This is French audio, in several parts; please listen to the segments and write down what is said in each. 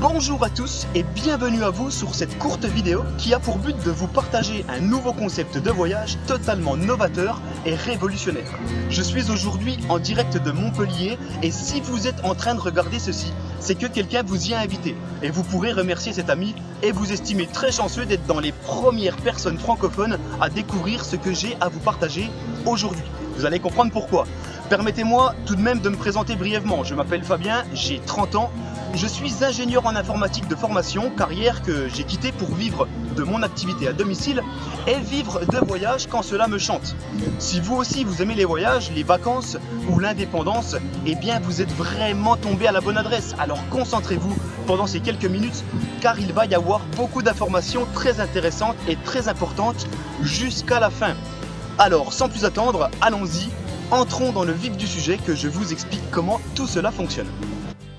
Bonjour à tous et bienvenue à vous sur cette courte vidéo qui a pour but de vous partager un nouveau concept de voyage totalement novateur et révolutionnaire. Je suis aujourd'hui en direct de Montpellier et si vous êtes en train de regarder ceci, c'est que quelqu'un vous y a invité et vous pourrez remercier cet ami et vous estimer très chanceux d'être dans les premières personnes francophones à découvrir ce que j'ai à vous partager aujourd'hui. Vous allez comprendre pourquoi. Permettez-moi tout de même de me présenter brièvement. Je m'appelle Fabien, j'ai 30 ans. Je suis ingénieur en informatique de formation, carrière que j'ai quittée pour vivre de mon activité à domicile et vivre de voyage quand cela me chante. Si vous aussi vous aimez les voyages, les vacances ou l'indépendance, eh bien vous êtes vraiment tombé à la bonne adresse. Alors concentrez-vous pendant ces quelques minutes car il va y avoir beaucoup d'informations très intéressantes et très importantes jusqu'à la fin. Alors sans plus attendre, allons-y, entrons dans le vif du sujet que je vous explique comment tout cela fonctionne.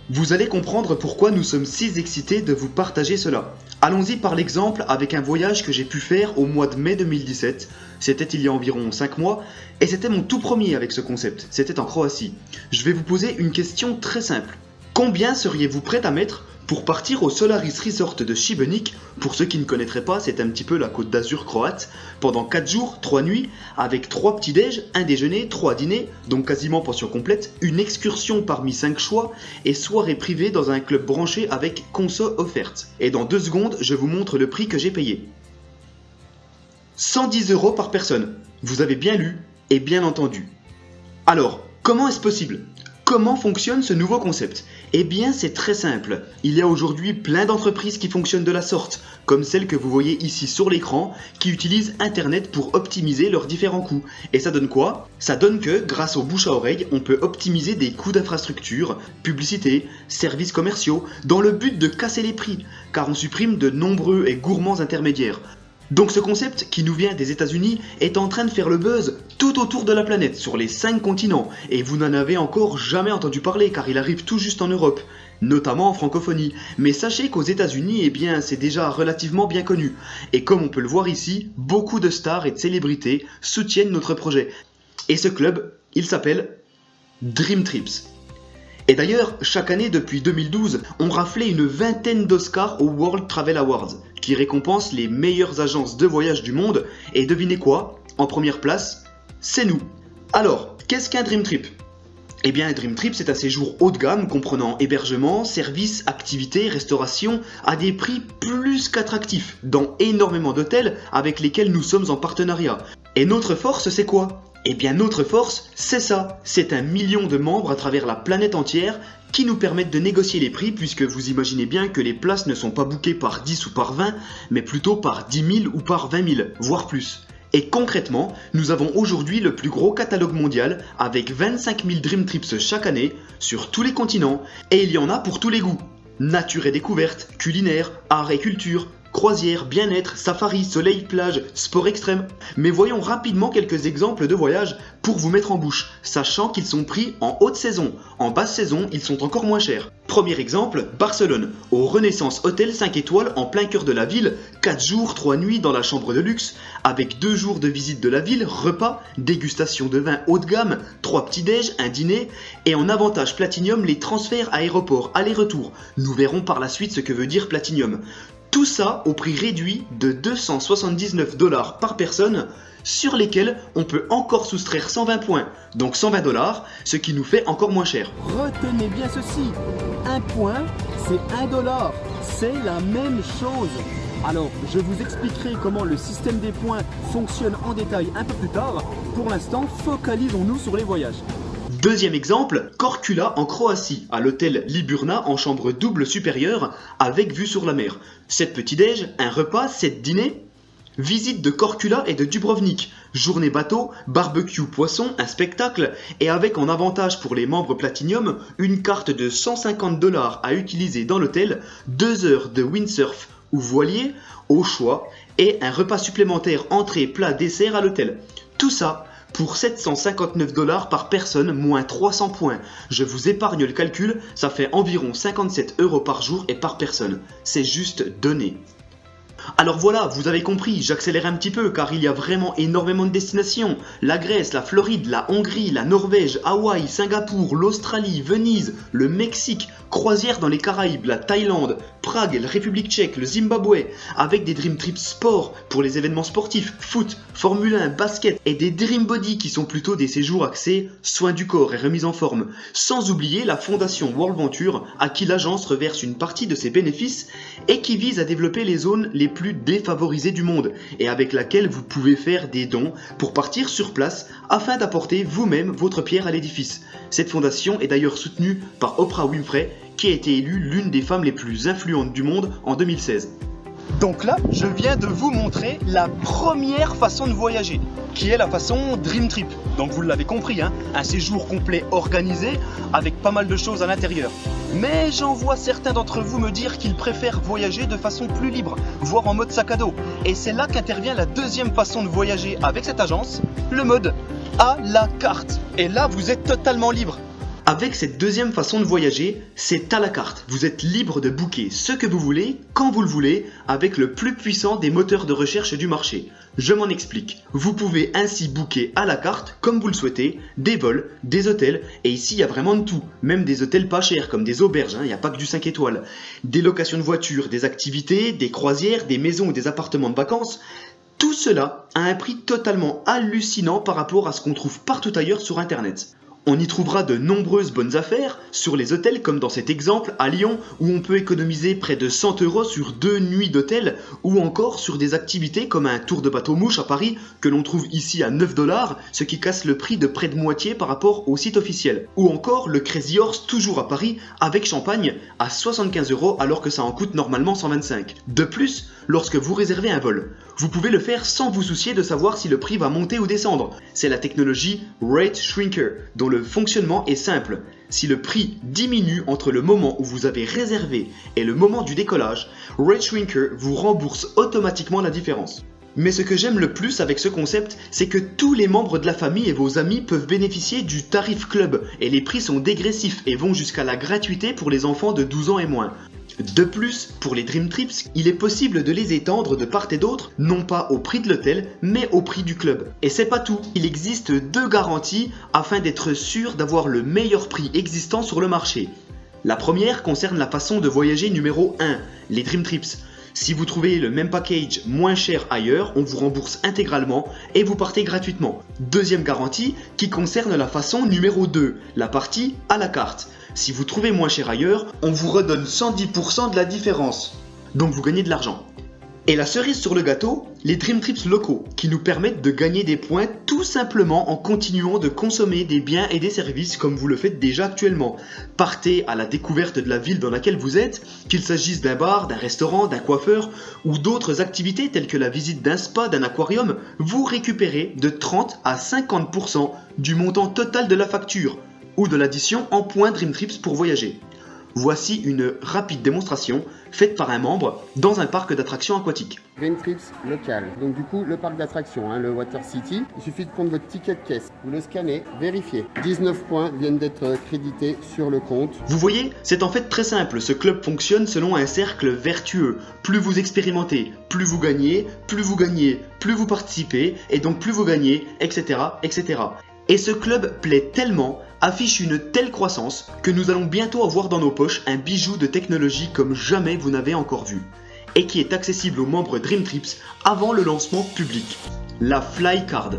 Vous allez comprendre pourquoi nous sommes si excités de vous partager cela. Allons-y par l'exemple avec un voyage que j'ai pu faire au mois de mai 2017. C'était il y a environ 5 mois et c'était mon tout premier avec ce concept. C'était en Croatie. Je vais vous poser une question très simple. Combien seriez-vous prêt à mettre pour partir au Solaris Resort de Šibenik? Pour ceux qui ne connaîtraient pas, c'est un petit peu la côte d'Azur croate, pendant 4 jours, 3 nuits, avec 3 petits-déj, un déjeuner, 3 dîners, donc quasiment pension complète, une excursion parmi 5 choix, et soirée privée dans un club branché avec conso offerte. Et dans 2 secondes, je vous montre le prix que j'ai payé. 110 € par personne. Vous avez bien lu et bien entendu. Alors, comment est-ce possible ? Comment fonctionne ce nouveau concept ? Eh bien c'est très simple, il y a aujourd'hui plein d'entreprises qui fonctionnent de la sorte, comme celle que vous voyez ici sur l'écran, qui utilisent internet pour optimiser leurs différents coûts. Et ça donne quoi ? Ça donne que, grâce au bouche à oreille, on peut optimiser des coûts d'infrastructure, publicité, services commerciaux, dans le but de casser les prix, car on supprime de nombreux et gourmands intermédiaires. Donc ce concept, qui nous vient des États-Unis, est en train de faire le buzz tout autour de la planète, sur les 5 continents, et vous n'en avez encore jamais entendu parler car il arrive tout juste en Europe, notamment en francophonie. Mais sachez qu'aux États-Unis, eh bien, c'est déjà relativement bien connu. Et comme on peut le voir ici, beaucoup de stars et de célébrités soutiennent notre projet. Et ce club, il s'appelle Dream Trips. Et d'ailleurs, chaque année depuis 2012, on raflait une vingtaine d'Oscars au World Travel Awards, qui récompensent les meilleures agences de voyage du monde, et devinez quoi ? En première place, c'est nous. Alors, qu'est-ce qu'un Dream Trip ? Eh bien, un Dream Trip, c'est un séjour haut de gamme comprenant hébergement, services, activités, restauration, à des prix plus qu'attractifs, dans énormément d'hôtels avec lesquels nous sommes en partenariat. Et notre force, c'est quoi ? Eh bien notre force, c'est ça, c'est 1 million de membres à travers la planète entière qui nous permettent de négocier les prix puisque vous imaginez bien que les places ne sont pas bookées par 10 ou par 20, mais plutôt par 10 000 ou par 20 000, voire plus. Et concrètement, nous avons aujourd'hui le plus gros catalogue mondial avec 25 000 Dream Trips chaque année sur tous les continents et il y en a pour tous les goûts. Nature et découverte, culinaire, art et culture, croisière, bien-être, safari, soleil, plage, sport extrême. Mais voyons rapidement quelques exemples de voyages pour vous mettre en bouche, sachant qu'ils sont pris en haute saison. En basse saison, ils sont encore moins chers. Premier exemple, Barcelone, au Renaissance Hôtel 5 étoiles en plein cœur de la ville, 4 jours, 3 nuits dans la chambre de luxe, avec 2 jours de visite de la ville, repas, dégustation de vin haut de gamme, 3 petits-déj, un dîner, et en avantage Platinum les transferts aéroport aller-retour. Nous verrons par la suite ce que veut dire Platinum. Tout ça au prix réduit de 279 $ par personne, sur lesquels on peut encore soustraire 120 points, donc 120 $, ce qui nous fait encore moins cher. Retenez bien ceci, 1 point, c'est 1 $, c'est la même chose. Alors, je vous expliquerai comment le système des points fonctionne en détail un peu plus tard. Pour l'instant, focalisons-nous sur les voyages. Deuxième exemple, Korčula en Croatie, à l'hôtel Liburna en chambre double supérieure avec vue sur la mer. 7 petits-déj, un repas, 7 dîners. Visite de Korčula et de Dubrovnik, journée bateau, barbecue poisson, un spectacle et avec en avantage pour les membres Platinum une carte de 150 $ à utiliser dans l'hôtel, 2 heures de windsurf ou voilier au choix et un repas supplémentaire entrée, plat, dessert à l'hôtel. Tout ça pour 759 $ par personne, moins 300 points. Je vous épargne le calcul, ça fait environ 57 € par jour et par personne. C'est juste donné. Alors voilà, vous avez compris, j'accélère un petit peu car il y a vraiment énormément de destinations. La Grèce, la Floride, la Hongrie, la Norvège, Hawaï, Singapour, l'Australie, Venise, le Mexique, croisière dans les Caraïbes, la Thaïlande, Prague, la République tchèque, le Zimbabwe, avec des Dream Trips sport pour les événements sportifs, foot, Formule 1, basket et des Dream Body qui sont plutôt des séjours axés soins du corps et remise en forme. Sans oublier la fondation World Venture à qui l'agence reverse une partie de ses bénéfices et qui vise à développer les zones les plus défavorisées du monde et avec laquelle vous pouvez faire des dons pour partir sur place afin d'apporter vous-même votre pierre à l'édifice. Cette fondation est d'ailleurs soutenue par Oprah Winfrey qui a été élue l'une des femmes les plus influentes du monde en 2016. Donc là, je viens de vous montrer la première façon de voyager, qui est la façon Dream Trip. Donc vous l'avez compris, hein, un séjour complet organisé avec pas mal de choses à l'intérieur. Mais j'en vois certains d'entre vous me dire qu'ils préfèrent voyager de façon plus libre, voire en mode sac à dos. Et c'est là qu'intervient la deuxième façon de voyager avec cette agence, le mode à la carte. Et là, vous êtes totalement libre. Avec cette deuxième façon de voyager, c'est à la carte. Vous êtes libre de booker ce que vous voulez, quand vous le voulez, avec le plus puissant des moteurs de recherche du marché. Je m'en explique. Vous pouvez ainsi booker à la carte, comme vous le souhaitez, des vols, des hôtels, et ici il y a vraiment de tout. Même des hôtels pas chers, comme des auberges, il n'y a pas que du 5 étoiles. Des locations de voitures, des activités, des croisières, des maisons ou des appartements de vacances. Tout cela a un prix totalement hallucinant par rapport à ce qu'on trouve partout ailleurs sur Internet. On y trouvera de nombreuses bonnes affaires sur les hôtels comme dans cet exemple à Lyon où on peut économiser près de 100 € sur 2 nuits d'hôtel ou encore sur des activités comme un tour de bateau-mouche à Paris que l'on trouve ici à 9 $, ce qui casse le prix de près de moitié par rapport au site officiel. Ou encore le Crazy Horse toujours à Paris avec champagne à 75 € alors que ça en coûte normalement 125. De plus, lorsque vous réservez un vol, vous pouvez le faire sans vous soucier de savoir si le prix va monter ou descendre. C'est la technologie Rate Shrinker dont le fonctionnement est simple. Si le prix diminue entre le moment où vous avez réservé et le moment du décollage, Rate Shrinker vous rembourse automatiquement la différence. Mais ce que j'aime le plus avec ce concept, c'est que tous les membres de la famille et vos amis peuvent bénéficier du tarif club et les prix sont dégressifs et vont jusqu'à la gratuité pour les enfants de 12 ans et moins. De plus, pour les Dream Trips, il est possible de les étendre de part et d'autre, non pas au prix de l'hôtel, mais au prix du club. Et c'est pas tout, il existe 2 garanties afin d'être sûr d'avoir le meilleur prix existant sur le marché. La première concerne la façon de voyager numéro 1, les Dream Trips. Si vous trouvez le même package moins cher ailleurs, on vous rembourse intégralement et vous partez gratuitement. Deuxième garantie qui concerne la façon numéro 2, la partie à la carte. Si vous trouvez moins cher ailleurs, on vous redonne 110% de la différence. Donc vous gagnez de l'argent. Et la cerise sur le gâteau, les Dream Trips locaux, qui nous permettent de gagner des points tout simplement en continuant de consommer des biens et des services comme vous le faites déjà actuellement. Partez à la découverte de la ville dans laquelle vous êtes, qu'il s'agisse d'un bar, d'un restaurant, d'un coiffeur ou d'autres activités telles que la visite d'un spa, d'un aquarium, vous récupérez de 30 à 50% du montant total de la facture ou de l'addition en points Dream Trips pour voyager. Voici une rapide démonstration faite par un membre dans un parc d'attractions aquatiques. Dream Trips local. Donc du coup, le parc d'attractions, le Water City, il suffit de prendre votre ticket de caisse, vous le scannez, vérifiez. 19 points viennent d'être crédités sur le compte. Vous voyez, c'est en fait très simple, ce club fonctionne selon un cercle vertueux. Plus vous expérimentez, plus vous gagnez, plus vous participez, et donc plus vous gagnez, etc., etc. Et ce club plaît tellement, affiche une telle croissance que nous allons bientôt avoir dans nos poches un bijou de technologie comme jamais vous n'avez encore vu et qui est accessible aux membres Dream Trips avant le lancement public. La Flycard.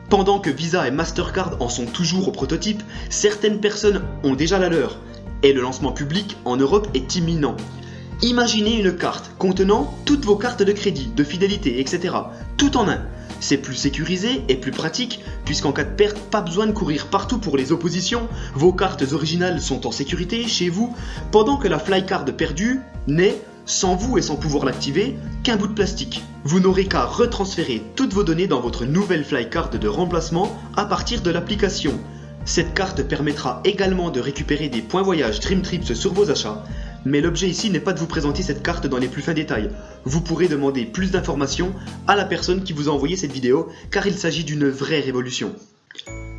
Pendant que Visa et Mastercard en sont toujours au prototype, certaines personnes ont déjà la leur et le lancement public en Europe est imminent. Imaginez une carte contenant toutes vos cartes de crédit, de fidélité, etc. tout en un. C'est plus sécurisé et plus pratique puisqu'en cas de perte, pas besoin de courir partout pour les oppositions, vos cartes originales sont en sécurité chez vous, pendant que la Flycard perdue n'est, sans vous et sans pouvoir l'activer, qu'un bout de plastique. Vous n'aurez qu'à retransférer toutes vos données dans votre nouvelle Flycard de remplacement à partir de l'application. Cette carte permettra également de récupérer des points voyage Dream Trips sur vos achats. Mais l'objet ici n'est pas de vous présenter cette carte dans les plus fins détails. Vous pourrez demander plus d'informations à la personne qui vous a envoyé cette vidéo car il s'agit d'une vraie révolution.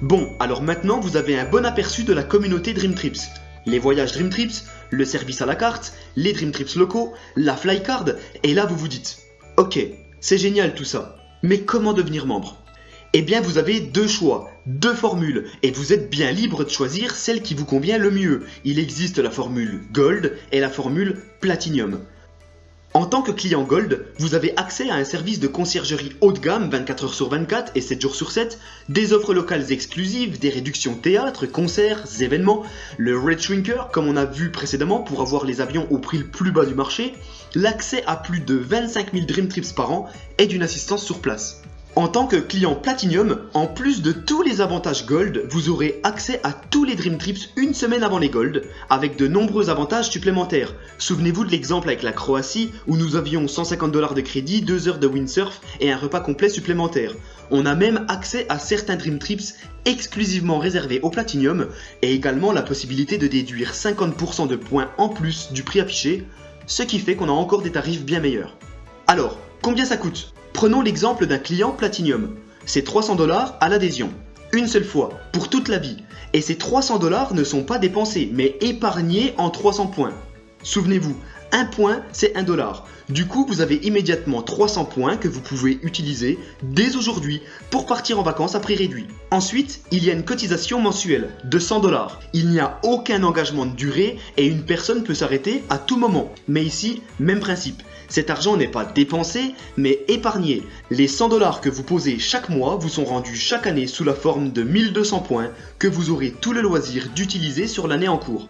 Bon, alors maintenant vous avez un bon aperçu de la communauté Dream Trips. Les voyages Dream Trips, le service à la carte, les Dream Trips locaux, la Flycard, et là vous vous dites Ok, c'est génial tout ça. Mais comment devenir membre? Eh bien vous avez deux choix, deux formules, et vous êtes bien libre de choisir celle qui vous convient le mieux. Il existe la formule Gold et la formule Platinum. En tant que client Gold, vous avez accès à un service de conciergerie haut de gamme 24 h sur 24 et 7 jours sur 7, des offres locales exclusives, des réductions théâtre, concerts, événements, le Red Shrinker comme on a vu précédemment pour avoir les avions au prix le plus bas du marché, l'accès à plus de 25 000 Dream Trips par an et d'une assistance sur place. En tant que client Platinum, en plus de tous les avantages Gold, vous aurez accès à tous les Dream Trips une semaine avant les Gold, avec de nombreux avantages supplémentaires. Souvenez-vous de l'exemple avec la Croatie, où nous avions 150 $ de crédit, 2 heures de windsurf et un repas complet supplémentaire. On a même accès à certains Dream Trips exclusivement réservés au Platinum, et également la possibilité de déduire 50% de points en plus du prix affiché, ce qui fait qu'on a encore des tarifs bien meilleurs. Alors, combien ça coûte ? Prenons l'exemple d'un client Platinum. C'est 300 $ à l'adhésion, une seule fois, pour toute la vie. Et ces 300 $ ne sont pas dépensés, mais épargnés en 300 points. Souvenez-vous, un point, c'est 1 $. Du coup, vous avez immédiatement 300 points que vous pouvez utiliser dès aujourd'hui pour partir en vacances à prix réduit. Ensuite, il y a une cotisation mensuelle de 100 $. Il n'y a aucun engagement de durée et une personne peut s'arrêter à tout moment. Mais ici, même principe. Cet argent n'est pas dépensé, mais épargné. Les 100 $ que vous posez chaque mois vous sont rendus chaque année sous la forme de 1200 points que vous aurez tout le loisir d'utiliser sur l'année en cours.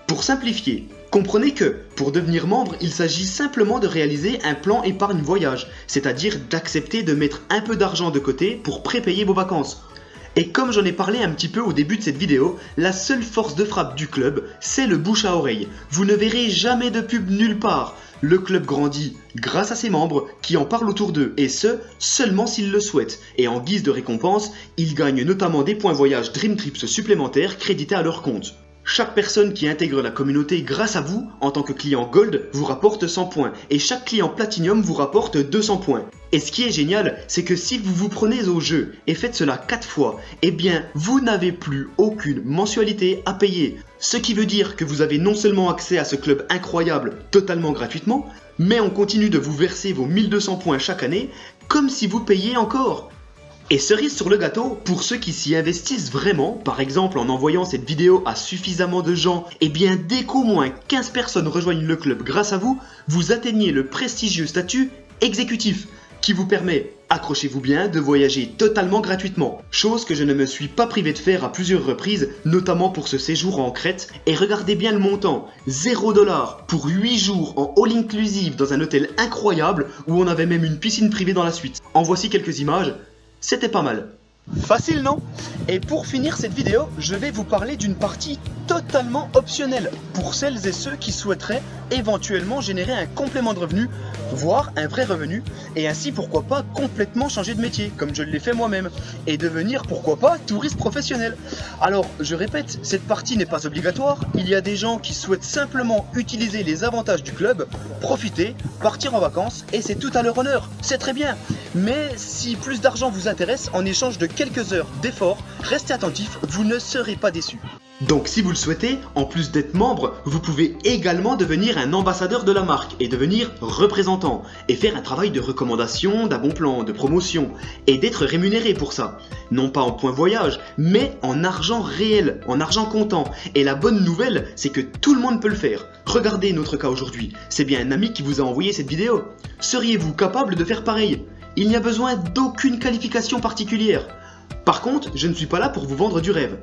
Pour simplifier, comprenez que, pour devenir membre, il s'agit simplement de réaliser un plan épargne voyage, c'est-à-dire d'accepter de mettre un peu d'argent de côté pour prépayer vos vacances. Et comme j'en ai parlé un petit peu au début de cette vidéo, la seule force de frappe du club, c'est le bouche à oreille. Vous ne verrez jamais de pub nulle part. Le club grandit grâce à ses membres qui en parlent autour d'eux, et ce, seulement s'ils le souhaitent. Et en guise de récompense, ils gagnent notamment des points voyage Dream Trips supplémentaires crédités à leur compte. Chaque personne qui intègre la communauté grâce à vous, en tant que client Gold, vous rapporte 100 points, et chaque client Platinum vous rapporte 200 points. Et ce qui est génial, c'est que si vous vous prenez au jeu et faites cela 4 fois, eh bien, vous n'avez plus aucune mensualité à payer. Ce qui veut dire que vous avez non seulement accès à ce club incroyable totalement gratuitement, mais on continue de vous verser vos 1200 points chaque année, comme si vous payiez encore. Et cerise sur le gâteau, pour ceux qui s'y investissent vraiment, par exemple en envoyant cette vidéo à suffisamment de gens, et bien dès qu'au moins 15 personnes rejoignent le club grâce à vous, vous atteignez le prestigieux statut exécutif, qui vous permet, accrochez-vous bien, de voyager totalement gratuitement. Chose que je ne me suis pas privé de faire à plusieurs reprises, notamment pour ce séjour en Crète. Et regardez bien le montant, 0 $ pour 8 jours en all-inclusive dans un hôtel incroyable où on avait même une piscine privée dans la suite. En voici quelques images. C'était pas mal. Facile, non? Et pour finir cette vidéo, je vais vous parler d'une partie totalement optionnelle pour celles et ceux qui souhaiteraient éventuellement générer un complément de revenu, voire un vrai revenu, et ainsi pourquoi pas complètement changer de métier, comme je l'ai fait moi-même, et devenir pourquoi pas touriste professionnel. Alors, je répète, cette partie n'est pas obligatoire, il y a des gens qui souhaitent simplement utiliser les avantages du club, profiter, partir en vacances, et c'est tout à leur honneur, c'est très bien. Mais si plus d'argent vous intéresse, en échange de quelques heures d'effort, restez attentifs, vous ne serez pas déçus. Donc si vous le souhaitez, en plus d'être membre, vous pouvez également devenir un ambassadeur de la marque et devenir représentant et faire un travail de recommandation, d'un bon plan, de promotion et d'être rémunéré pour ça. Non pas en points voyage, mais en argent réel, en argent comptant. Et la bonne nouvelle, c'est que tout le monde peut le faire. Regardez notre cas aujourd'hui, c'est bien un ami qui vous a envoyé cette vidéo. Seriez-vous capable de faire pareil ? Il n'y a besoin d'aucune qualification particulière. Par contre, je ne suis pas là pour vous vendre du rêve.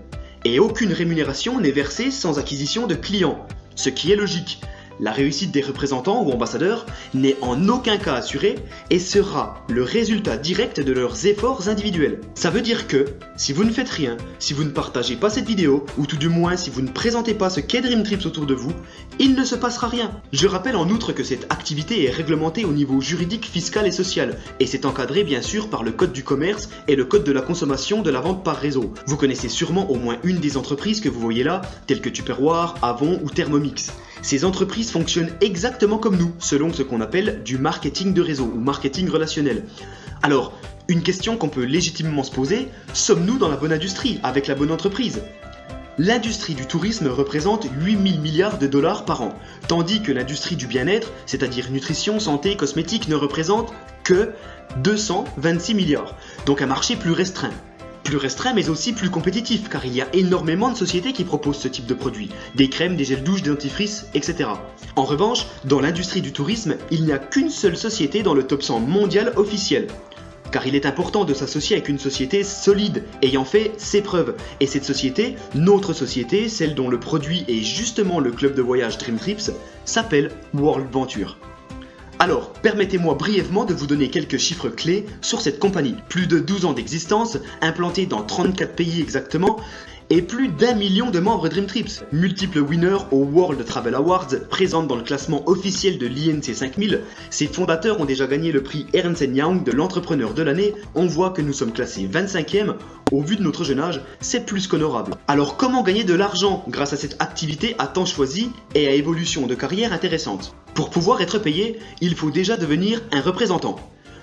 Et aucune rémunération n'est versée sans acquisition de clients, ce qui est logique. La réussite des représentants ou ambassadeurs n'est en aucun cas assurée et sera le résultat direct de leurs efforts individuels. Ça veut dire que, si vous ne faites rien, si vous ne partagez pas cette vidéo, ou tout du moins si vous ne présentez pas ce qu'est Dream Trips autour de vous, il ne se passera rien. Je rappelle en outre que cette activité est réglementée au niveau juridique, fiscal et social, et c'est encadré bien sûr par le code du commerce et le code de la consommation de la vente par réseau. Vous connaissez sûrement au moins une des entreprises que vous voyez là, telles que Tupperware, Avon ou Thermomix. Ces entreprises fonctionnent exactement comme nous, selon ce qu'on appelle du marketing de réseau ou marketing relationnel. Alors, une question qu'on peut légitimement se poser, sommes-nous dans la bonne industrie, avec la bonne entreprise ? L'industrie du tourisme représente 8000 milliards de dollars par an, tandis que l'industrie du bien-être, c'est-à-dire nutrition, santé, cosmétique, ne représente que 226 milliards. Donc un marché plus restreint. Plus restreint mais aussi plus compétitif, car il y a énormément de sociétés qui proposent ce type de produits. Des crèmes, des gels douche, des dentifrices, etc. En revanche, dans l'industrie du tourisme, il n'y a qu'une seule société dans le top 100 mondial officiel. Car il est important de s'associer avec une société solide, ayant fait ses preuves. Et cette société, notre société, celle dont le produit est justement le club de voyage Dream Trips, s'appelle World Venture. Alors, permettez-moi brièvement de vous donner quelques chiffres clés sur cette compagnie. Plus de 12 ans d'existence, implantée dans 34 pays exactement, et plus d'1 million de membres Dream Trips, multiples winners aux World Travel Awards, présentes dans le classement officiel de l'INC 5000. Ses fondateurs ont déjà gagné le prix Ernst & Young de l'entrepreneur de l'année. On voit que nous sommes classés 25e. Au vu de notre jeune âge, c'est plus qu'honorable. Alors comment gagner de l'argent grâce à cette activité à temps choisi et à évolution de carrière intéressante? Pour pouvoir être payé, il faut déjà devenir un représentant.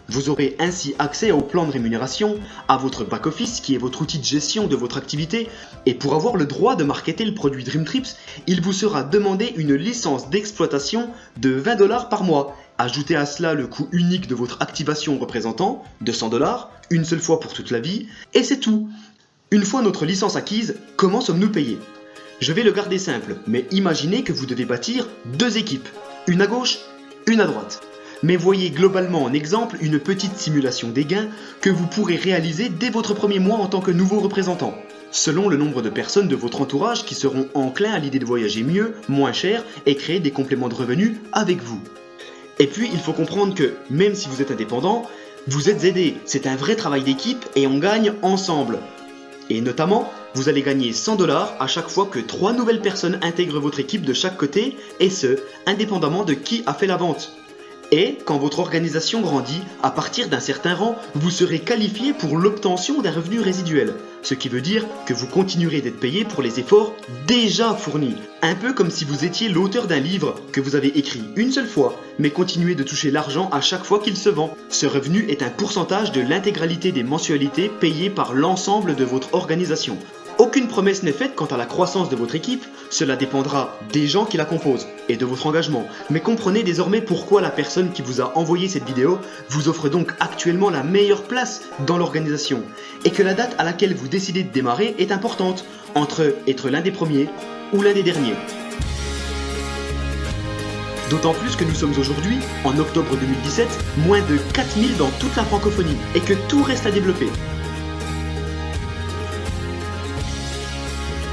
Vous aurez ainsi accès au plan de rémunération, à votre back-office qui est votre outil de gestion de votre activité, et pour avoir le droit de marketer le produit Dream Trips, il vous sera demandé une licence d'exploitation de 20 $ par mois. Ajoutez à cela le coût unique de votre activation représentant, 200 $, une seule fois pour toute la vie, et c'est tout. Une fois notre licence acquise, comment sommes-nous payés? Je vais le garder simple, mais imaginez que vous devez bâtir 2 équipes, une à gauche, une à droite. Mais voyez globalement en exemple une petite simulation des gains que vous pourrez réaliser dès votre premier mois en tant que nouveau représentant, selon le nombre de personnes de votre entourage qui seront enclins à l'idée de voyager mieux, moins cher et créer des compléments de revenus avec vous. Et puis il faut comprendre que, même si vous êtes indépendant, vous êtes aidé, c'est un vrai travail d'équipe et on gagne ensemble. Et notamment, vous allez gagner 100 $ à chaque fois que 3 nouvelles personnes intègrent votre équipe de chaque côté, et ce, indépendamment de qui a fait la vente. Et quand votre organisation grandit, à partir d'un certain rang, vous serez qualifié pour l'obtention d'un revenu résiduel. Ce qui veut dire que vous continuerez d'être payé pour les efforts déjà fournis. Un peu comme si vous étiez l'auteur d'un livre que vous avez écrit une seule fois, mais continuez de toucher l'argent à chaque fois qu'il se vend. Ce revenu est un pourcentage de l'intégralité des mensualités payées par l'ensemble de votre organisation. Aucune promesse n'est faite quant à la croissance de votre équipe, cela dépendra des gens qui la composent et de votre engagement. Mais comprenez désormais pourquoi la personne qui vous a envoyé cette vidéo vous offre donc actuellement la meilleure place dans l'organisation et que la date à laquelle vous décidez de démarrer est importante, entre être l'un des premiers ou l'un des derniers. D'autant plus que nous sommes aujourd'hui, en octobre 2017, moins de 4000 dans toute la francophonie et que tout reste à développer.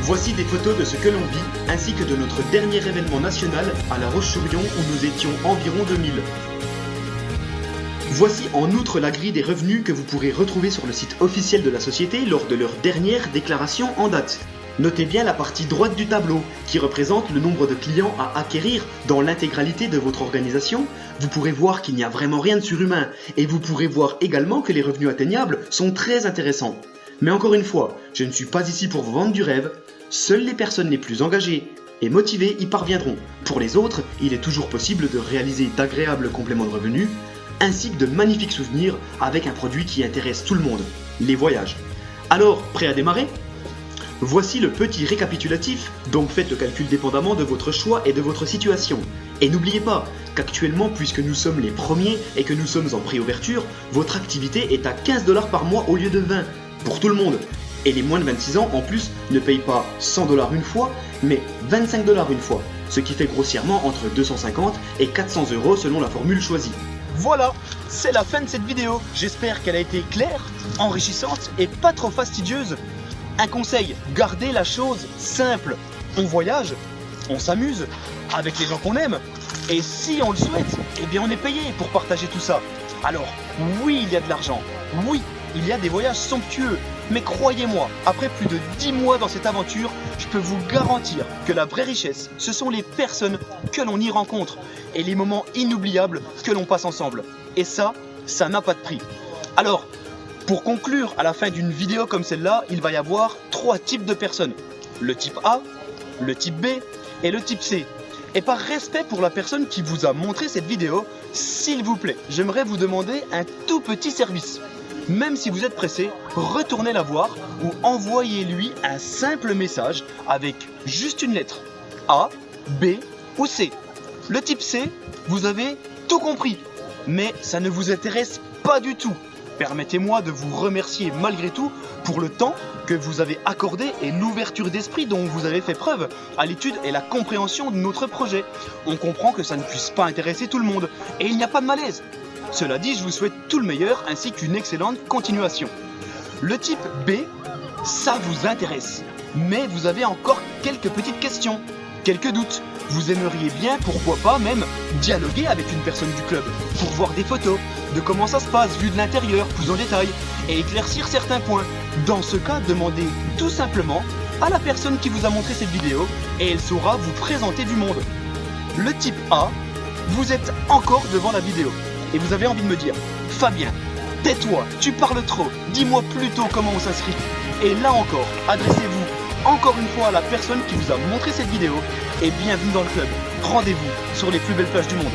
Voici des photos de ce que l'on vit, ainsi que de notre dernier événement national à La Roche-sur-Yon où nous étions environ 2000. Voici en outre la grille des revenus que vous pourrez retrouver sur le site officiel de la société lors de leur dernière déclaration en date. Notez bien la partie droite du tableau, qui représente le nombre de clients à acquérir dans l'intégralité de votre organisation. Vous pourrez voir qu'il n'y a vraiment rien de surhumain, et vous pourrez voir également que les revenus atteignables sont très intéressants. Mais encore une fois, je ne suis pas ici pour vous vendre du rêve. Seules les personnes les plus engagées et motivées y parviendront. Pour les autres, il est toujours possible de réaliser d'agréables compléments de revenus, ainsi que de magnifiques souvenirs avec un produit qui intéresse tout le monde, les voyages. Alors, prêt à démarrer ? Voici le petit récapitulatif, donc faites le calcul dépendamment de votre choix et de votre situation. Et n'oubliez pas qu'actuellement, puisque nous sommes les premiers et que nous sommes en préouverture, votre activité est à 15 $ par mois au lieu de 20, pour tout le monde. Et les moins de 26 ans, en plus, ne payent pas 100 $ une fois, mais 25 $ une fois, ce qui fait grossièrement entre 250 et 400 € selon la formule choisie. Voilà, c'est la fin de cette vidéo. J'espère qu'elle a été claire, enrichissante et pas trop fastidieuse. Un conseil, gardez la chose simple. On voyage, on s'amuse avec les gens qu'on aime. Et si on le souhaite, eh bien on est payé pour partager tout ça. Alors, oui, il y a de l'argent. Oui, il y a des voyages somptueux. Mais croyez-moi, après plus de 10 mois dans cette aventure, je peux vous garantir que la vraie richesse, ce sont les personnes que l'on y rencontre et les moments inoubliables que l'on passe ensemble. Et ça n'a pas de prix. Alors, pour conclure, à la fin d'une vidéo comme celle-là, il va y avoir 3 types de personnes. Le type A, le type B et le type C. Et par respect pour la personne qui vous a montré cette vidéo, s'il vous plaît, j'aimerais vous demander un tout petit service. Même si vous êtes pressé, retournez la voir ou envoyez-lui un simple message avec juste une lettre. A, B ou C. Le type C, vous avez tout compris, mais ça ne vous intéresse pas du tout. Permettez-moi de vous remercier malgré tout pour le temps que vous avez accordé et l'ouverture d'esprit dont vous avez fait preuve à l'étude et la compréhension de notre projet. On comprend que ça ne puisse pas intéresser tout le monde et il n'y a pas de malaise. Cela dit, je vous souhaite tout le meilleur ainsi qu'une excellente continuation. Le type B, ça vous intéresse, mais vous avez encore quelques petites questions, quelques doutes. Vous aimeriez bien, pourquoi pas même, dialoguer avec une personne du club pour voir des photos de comment ça se passe vu de l'intérieur plus en détail et éclaircir certains points. Dans ce cas, demandez tout simplement à la personne qui vous a montré cette vidéo et elle saura vous présenter du monde. Le type A, vous êtes encore devant la vidéo et vous avez envie de me dire « Fabien, tais-toi, tu parles trop, dis-moi plutôt comment on s'inscrit ». Et là encore, adressez-vous encore une fois à la personne qui vous a montré cette vidéo et bienvenue dans le club. Rendez-vous sur les plus belles plages du monde.